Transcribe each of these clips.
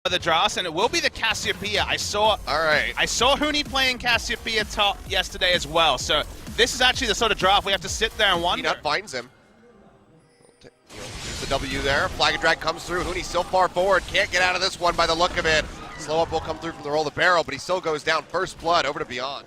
the draft, and it will be the Cassiopeia. I saw Huni playing Cassiopeia top yesterday as well. So this is actually the sort of draft we have to sit there and wonder. Peanut finds him. There's the W there. Flag and drag comes through. Huni still far forward. Can't get out of this one by the look of it. Slow up will come through from the roll of the barrel, but he still goes down. First blood over to Beyond.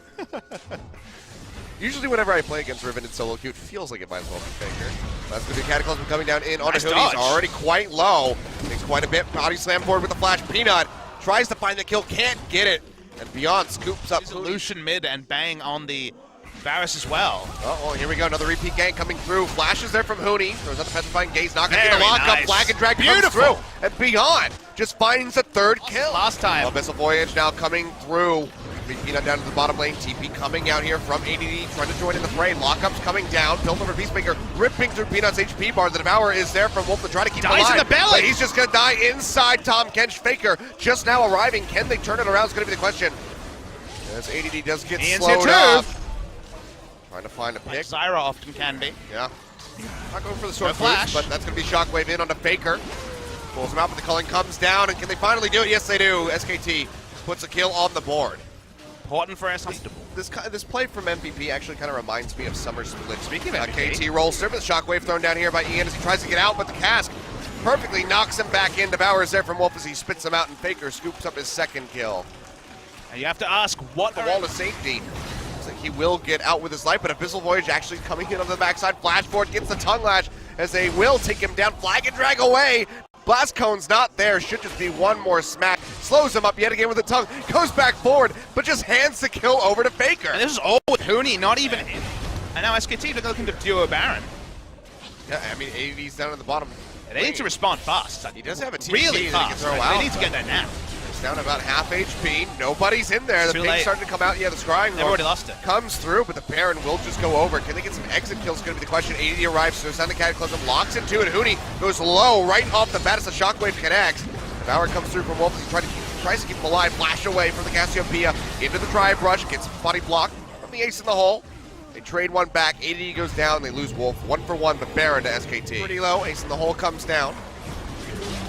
Usually whenever I play against Riven in solo queue, it feels like it might as well be Faker. That's going to be Cataclysm coming down in onto Huni. He's already quite low. Takes quite a bit. Body slam forward with the flash. Peanut tries to find the kill, can't get it. And Beyond scoops up Lucian mid and bang on the Varus as well. Oh, here we go. Another repeat gang coming through. Flashes there from Huni. Throws out the Petrifying Gaze. Not going to get a lockup. Nice. Flag and drag comes through. And Beyond just finds a third kill. Last time. Abyssal Voyage now coming through. Peanut down to the bottom lane. TP coming out here from ADD, trying to join in the fray. Lockups coming down. Built over Peacemaker, ripping through Peanut's HP bar. The Devour is there from Wolf to try to keep him alive. Dies in the belly. But he's just going to die inside Tom Kench. Faker just now arriving. Can they turn it around is going to be the question. As ADD does get slowed up. Trying to find a pick. Zyra often can be. Yeah. Not going for the sword flash, but that's going to be Shockwave in onto Faker. Pulls him out, but the culling comes down, and can they finally do it? Yes, they do. SKT puts a kill on the board. Important for us. This play from MVP actually kind of reminds me of Summer Split. Speaking of MVP. KT rolls through, but Shockwave thrown down here by Ian as he tries to get out, but the cask perfectly knocks him back in. Devours there from Wolf as he spits him out, and Faker scoops up his second kill. And you have to ask what the wall of safety. Looks like he will get out with his life, but Abyssal Voyage actually coming in on the backside. Flashboard gets the tongue lash as they will take him down. Flag and drag away. Blast Cone's not there, should just be one more smack. Slows him up yet again with the tongue, goes back forward, but just hands the kill over to Faker. And this is all with Huni, not even in. And now SKT are looking to duo Baron. Yeah, I mean, ADD's down at the bottom. They need to respond fast. He does have a TP really fast. That he can throw out. They need to get that now. It's down about half HP. Nobody's in there. The ping's starting to come out. Yeah, the scrying They've already lost it. Comes through, but the Baron will just go over. Can they get some exit kills? Going to be the question. ADD arrives, so down the Cataclysm, locks into it. Huni goes low right off the bat as the Shockwave connects. The Devour comes through from Wolf as he tries to keep him alive. Flash away from the Cassiopeia into the Dry Brush. Gets body blocked from the ace in the hole. They trade one back. ADD goes down. They lose Wolf 1-for-1, but Baron to SKT. Pretty low. Ace in the hole comes down.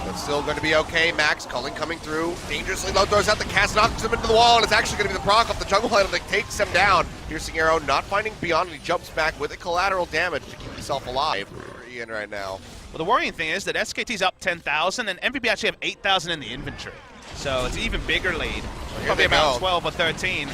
But still going to be okay. Max culling coming through. Dangerously low, throws out the cast, knocks him into the wall, and it's actually going to be the proc off the jungle idol that takes him down. Piercing arrow not finding Beyond, and he jumps back with a collateral damage to keep himself alive. Where are you in right now? Well, the worrying thing is that SKT's up 10,000, and MVP actually have 8,000 in the inventory. So it's an even bigger lead. Probably about 12 or 13.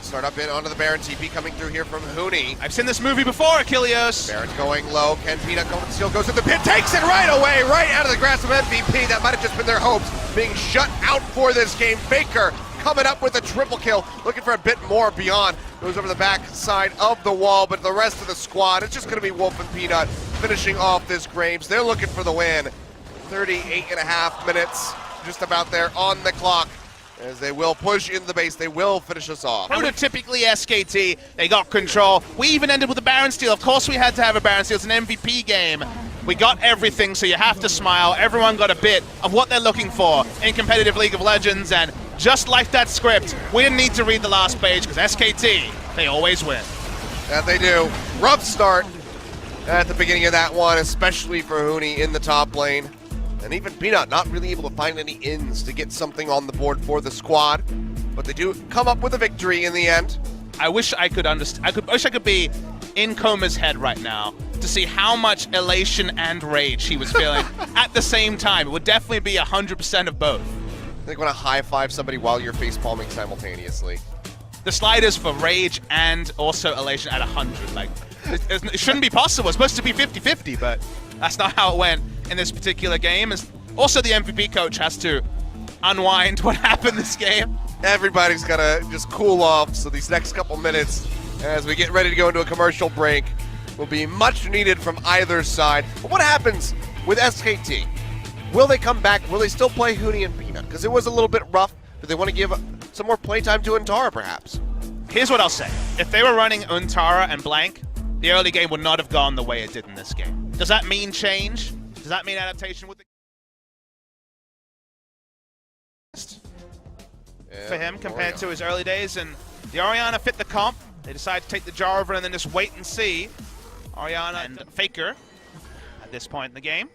Start up in onto the Baron. TP coming through here from Huni. I've seen this movie before, Achilles. Baron's going low. Can Peanut going to steal? Goes to the pit. Takes it right away, right out of the grasp of MVP. That might have just been their hopes being shut out for this game. Faker coming up with a triple kill. Looking for a bit more. Beyond. Goes over the back side of the wall, but the rest of the squad, it's just going to be Wolf and Peanut finishing off this Graves. They're looking for the win. 38.5 minutes. Just about there on the clock. As they will push in the base, they will finish us off. Prototypically SKT, they got control. We even ended with a Baron steal. Of course we had to have a Baron steal. It's an MVP game. We got everything, so you have to smile. Everyone got a bit of what they're looking for in competitive League of Legends, and just like that script, we didn't need to read the last page, because SKT, they always win. That they do. Rough start at the beginning of that one, especially for Huni in the top lane. And even Peanut not really able to find any ins to get something on the board for the squad. But they do come up with a victory in the end. I wish I could understand. I wish I could be in Koma's head right now to see how much elation and rage he was feeling at the same time. It would definitely be 100% of both. I think when I high-five somebody while you're face-palming simultaneously. The sliders for rage and also elation at 100. Like, it shouldn't be possible. It's supposed to be 50-50, but that's not how it went in this particular game. Also, the MVP coach has to unwind what happened this game. Everybody's got to just cool off, so these next couple minutes, as we get ready to go into a commercial break, will be much needed from either side. But what happens with SKT? Will they come back? Will they still play Huni and Peanut? Because it was a little bit rough. Do they want to give some more playtime to Untara, perhaps? Here's what I'll say. If they were running Untara and Blank, the early game would not have gone the way it did in this game. Does that mean change? Does that mean adaptation with the for him compared to his early days? And the Orianna fit the comp. They decide to take the jar over and then just wait and see. Orianna and Faker at this point in the game.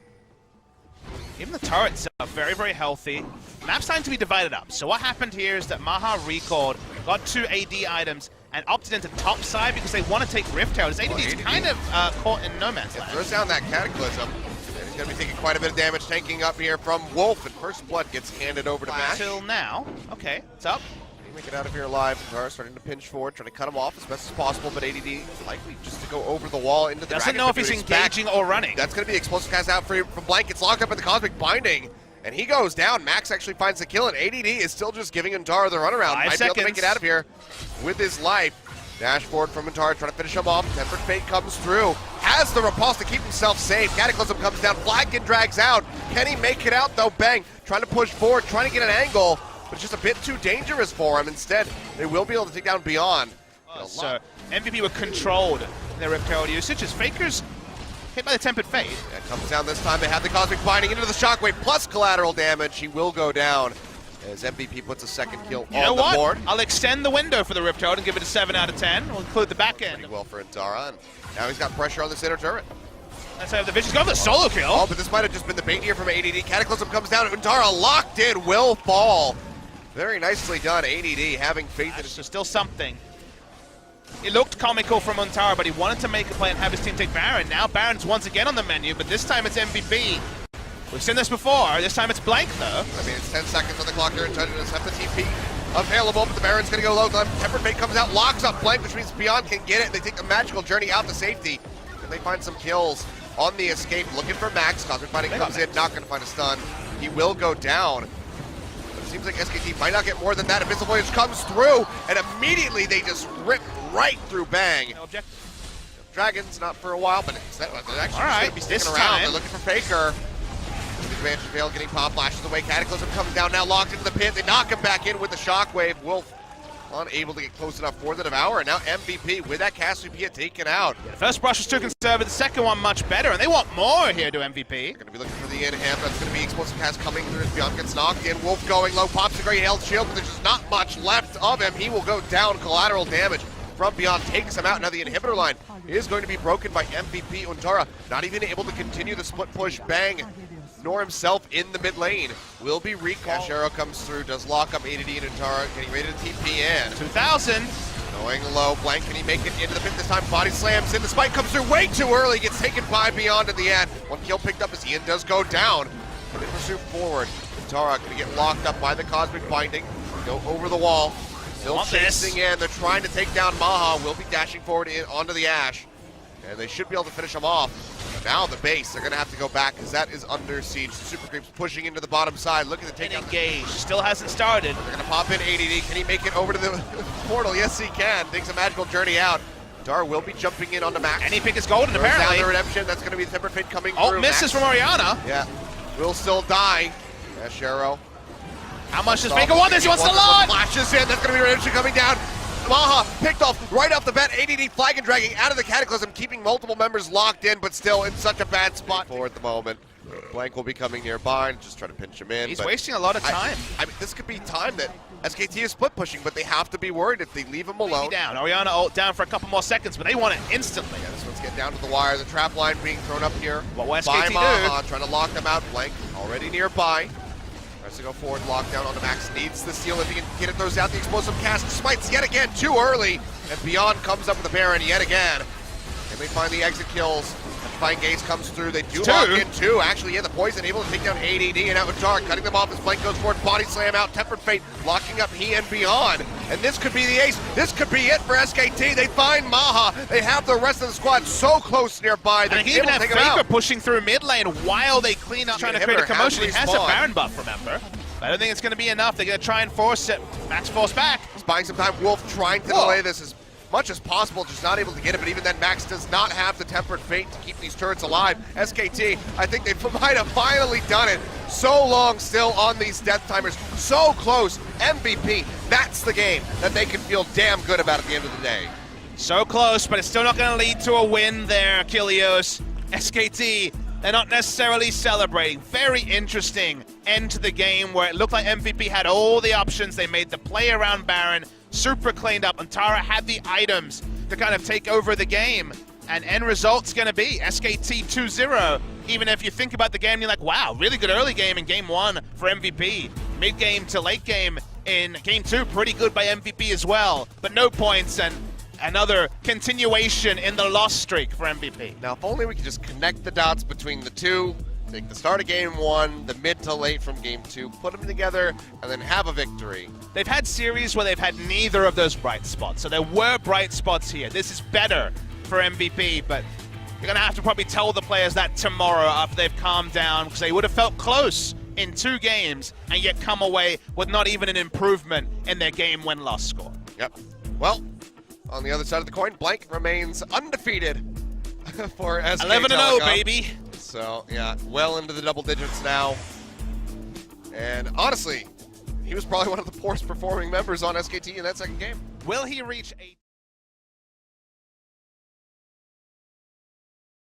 Even the turret itself, very, very healthy. map's starting to be divided up. So what happened here is that Maha recalled, got 2 AD items, and opted into top side because they want to take Rift Herald. His AD's kind of caught in no man's land. Throws down that Cataclysm. And he's going to be taking quite a bit of damage, tanking up here from Wolf, and First Blood gets handed over to Max. Until now. Okay, it's up. Make it out of here alive. Tara starting to pinch forward, trying to cut him off as best as possible, but ADD likely just to go over the wall into the Doesn't Dragon. know if he's engaging or running. That's going to be explosive cast out from Blank. It's locked up in the Cosmic Binding, and he goes down. Max actually finds the kill, and ADD is still just giving Untara the runaround. 5 Might be able to seconds. make it out of here with his life. Dash forward from Untara, trying to finish him off. Tempered Fate comes through. Has the repulse to keep himself safe. Cataclysm comes down. Blacken drags out. Can he make it out, though? Bang. Trying to push forward, trying to get an angle, but it's just a bit too dangerous for him. Instead, they will be able to take down Beyond. So MVP were controlled in their Rift Herald usage as Faker's hit by the Tempered Fate. Yeah, comes down this time. They have the Cosmic Binding into the Shockwave plus collateral damage. He will go down as MVP puts a second kill on the board. I'll extend the window for the Rift Herald and give it a 7 out of 10. We'll include the back end. Pretty well for Untara, and now he's got pressure on the center turret. Let's have the Vision's go for the solo kill. Oh, but this might have just been the bait here from ADD. Cataclysm comes down. Untara locked in, will fall. Very nicely done, ADD, having faith in So still something. It looked comical from Untara, but he wanted to make a play and have his team take Baron. Now Baron's once again on the menu, but this time it's MVP. We've seen this before. This time it's Blank, though. I mean, it's 10 seconds on the clock there, and Titans have the TP available, but the Baron's going to go low. Tempered Fate comes out, locks up Blank, which means Beyond can get it. They take the magical journey out to safety, and they find some kills on the escape. Looking for Max. Cosmic Binding comes in, not going to find a stun. He will go down. But it seems like SKT might not get more than that. Abyssal Voyage comes through, and immediately they just rip right through Bang. No object. Dragons, not for a while, but they're actually All right, going to be sticking this around. time. They're looking for Faker. Advantage Veil getting pop flashes away. Cataclysm comes down now, locked into the pit. They knock him back in with the Shockwave. Wolf unable to get close enough for the Devourer. And now MVP with that Cassiopeia taken out. Yeah, the first brush was too conservative, the second one much better, and they want more here to MVP. They're going to be looking for the in-hand. That's going to be explosive cast coming through as Beyond gets knocked in. Wolf going low, pops a great health shield, but there's just not much left of him. He will go down. Collateral damage from Beyond takes him out. Now the inhibitor line is going to be broken by MVP. Untara not even able to continue the split push. Bang, nor himself in the mid lane. Will be recalled. Cash Arrow comes through, does lock up ADD and Untara, getting ready to TP in. 2000. Going low, Blank, can he make it into the pit this time? Body slams in, the spike comes through way too early, gets taken by Beyond at the end. One kill picked up as Ian does go down. And they pursue forward. Untara gonna get locked up by the Cosmic Binding. Go over the wall. Still chasing in, they're trying to take down Maha. Will be dashing forward in onto the Ash. And they should be able to finish him off. But now the base, they're gonna have to go back because that is under siege. The Super Creeps pushing into the bottom side, looking to take out Engage, still hasn't started. They're gonna pop in ADD. Can he make it over to the portal? Yes, he can. Takes a magical journey out. Dar will be jumping in onto Max. And he picked his golden, Throws apparently. down the redemption. That's gonna be the Tempered Fate coming Oh, through. misses Max. from Oriana. Yeah, will still die. Ash Arrow. How much does Faker want this? He wants the lot! Flashes in. That's gonna be redemption coming down. Maha picked off right off the bat. ADD flag and dragging out of the Cataclysm, keeping multiple members locked in, but still in such a bad spot for at the moment. Blank will be coming nearby and just try to pinch him in. He's wasting a lot of time. I mean, this could be time that SKT is split pushing, but they have to be worried if they leave him alone. Down. Oriana ult down for a couple more seconds, but they want it instantly. Yeah, this one's getting down to the wire. The trap line being thrown up here. What will by SKT Maha, do? trying to lock them out. Blank already nearby. Tries to go forward, lockdown onto Max. Needs the steal if he can get it. Throws out the explosive cast. Smites yet again too early. And Beyond comes up with the Baron yet again. And they find the exit kills. Fine Gaze comes through. They do lock in two. Actually, yeah, the Poison able to take down ADD and out with Dark, cutting them off as Blank goes forward. Body slam out. Tempered Fate locking up he and Beyond. And this could be the ace. This could be it for SKT. They find Maha. They have the rest of the squad so close nearby. They're And he able even to had take him out. Faker pushing through mid lane while they clean up, trying to create a commotion. He has a Baron buff, remember. I don't think it's going to be enough. They're going to try and force it. Max force back. He's buying some time. Wolf trying to delay this as much as possible, just not able to get it. But even then, Max does not have the Tempered Fate to keep these turrets alive. SKT, I think they might have finally done it. So long still on these death timers. So close. MVP. That's the game that they can feel damn good about at the end of the day. So close, but it's still not going to lead to a win there, Achilleos. SKT, they're not necessarily celebrating. Very interesting end to the game where it looked like MVP had all the options. They made the play around Baron, super cleaned up, and Tara had the items to kind of take over the game. And end result's going to be SKT 2-0. Even if you think about the game, you're like, wow, really good early game in game one for MVP. mid-game to late game in Game 2, pretty good by MVP as well, but no points and another continuation in the loss streak for MVP. Now, if only we could just connect the dots between the two, take the start of Game 1, the mid to late from Game 2, put them together, and then have a victory. They've had series where they've had neither of those bright spots, so there were bright spots here. This is better for MVP, but you're going to have to probably tell the players that tomorrow after they've calmed down, because they would have felt close in 2 games and yet come away with not even an improvement in their game win-loss score. Yep. Well, on the other side of the coin, Blank remains undefeated for SK 11-0, Telecom. baby. So, yeah, well into the double digits now. And honestly, he was probably one of the poorest performing members on SKT in that second game. Will he reach 8?